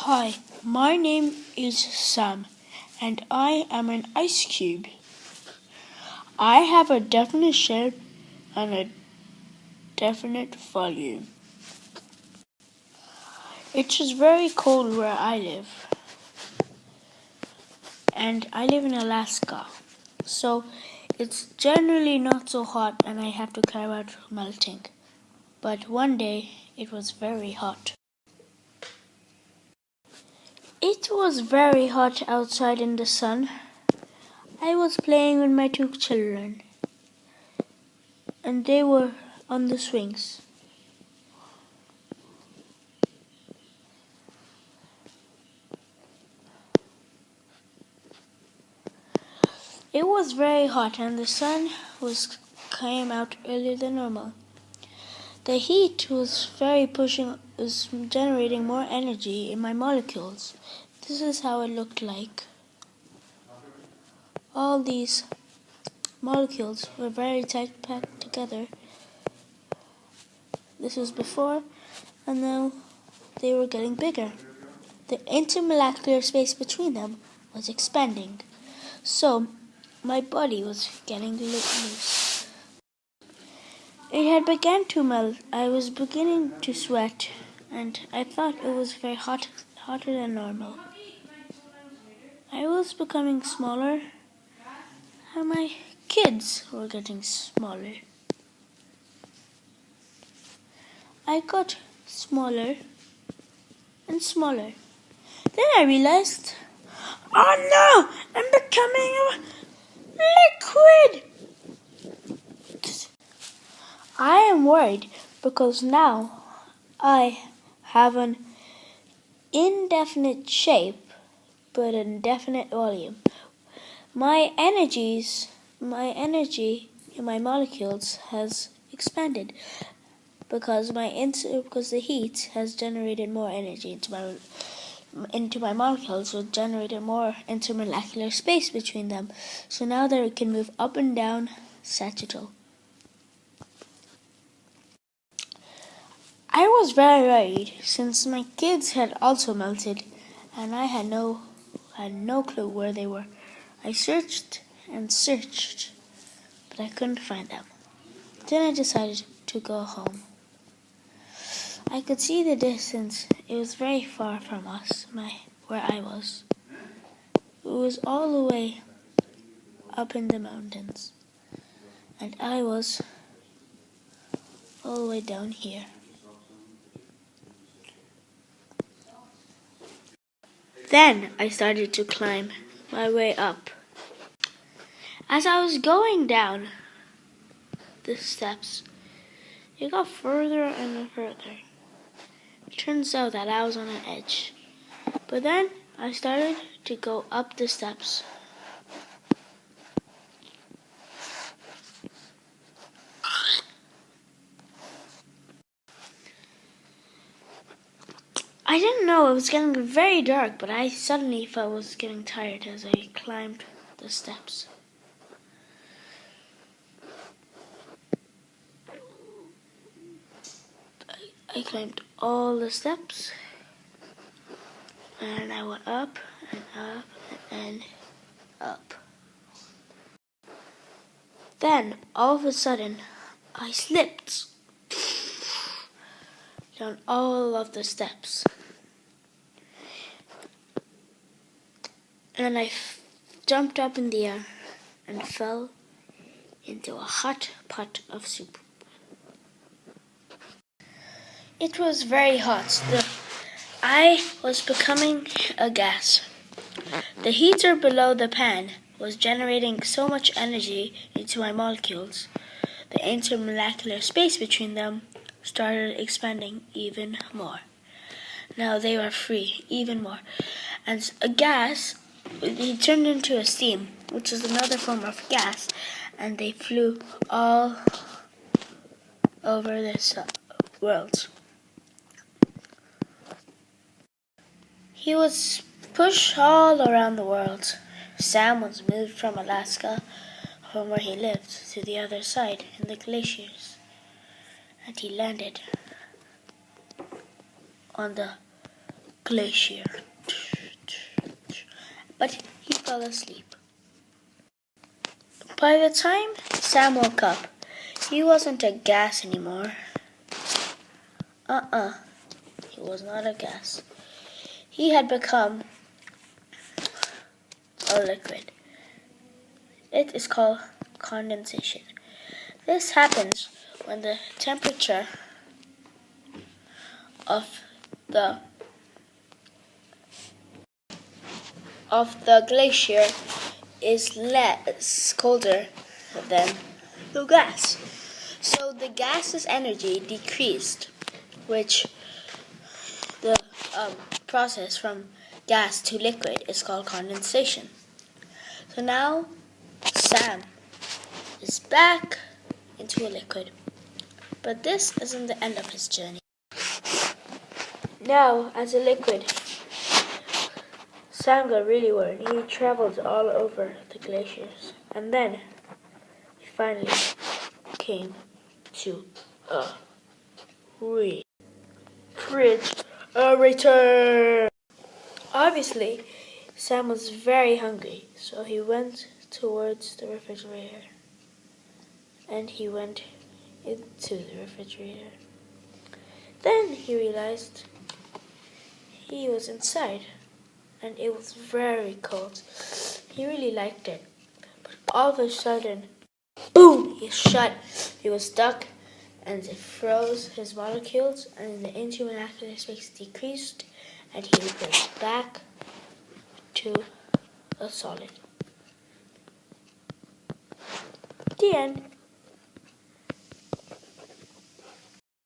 Hi, my name is Sam, and I am an ice cube. I have a definite shape and a definite volume. It is very cold where I live, and I live in Alaska, so it's generally not so hot and I have to care about melting. But one day it was very hot. It was very hot outside in the sun. I was playing with my two children, and they were on the swings. It was very hot and the sun came out earlier than normal. The heat was generating more energy in my molecules. This is how it looked like. All these molecules were very tight packed together. This was before, and now they were getting bigger. The intermolecular space between them was expanding. So my body was getting loose. It had begun to melt. I was beginning to sweat, and I thought it was very hotter than normal. I was becoming smaller, and my kids were getting smaller. I got smaller and smaller. Then I realized, oh no, I'm becoming liquid! I am worried because now I have an indefinite shape but an indefinite volume. My energy in my molecules has expanded because the heat has generated more energy into my molecules, which generated more intermolecular space between them. So now they can move up and down sagittal. I was very worried since my kids had also melted and I had no clue where they were. I searched and searched, but I couldn't find them. Then I decided to go home. I could see the distance. It was very far from us, where I was. It was all the way up in the mountains, and I was all the way down here. Then I started to climb my way up. As I was going down the steps, it got further and further. It turns out that I was on an edge. But then I started to go up the steps. I didn't know it was getting very dark, but I suddenly felt I was getting tired as I climbed the steps. I climbed all the steps, and I went up and up and up. Then, all of a sudden, I slipped down all of the steps. And I jumped up in the air and fell into a hot pot of soup. It was very hot. I was becoming a gas. The heater below the pan was generating so much energy into my molecules. The intermolecular space between them started expanding even more. Now they were free, even more. And a gas, it turned into a steam, which is another form of gas, and they flew all over this world. He was pushed all around the world. Sam was moved from Alaska, from where he lived, to the other side in the glaciers, and he landed on the glacier. But he fell asleep. By the time Sam woke up, he wasn't a gas anymore. He was not a gas. He had become a liquid. It is called condensation. This happens when the temperature of the glacier is less colder than the gas. So the gas's energy decreased, which the process from gas to liquid is called condensation. So now Sam is back into a liquid. But this isn't the end of his journey. Now, as a liquid, Sam got really worried. He traveled all over the glaciers. And then he finally came to a refrigerator. Obviously, Sam was very hungry, so he went towards the refrigerator. And he went into the refrigerator. Then he realized he was inside, and it was very cold. He really liked it. But all of a sudden, boom! He was stuck, and it froze his molecules, and the intermolecular space decreased, and he went back to a solid. The end.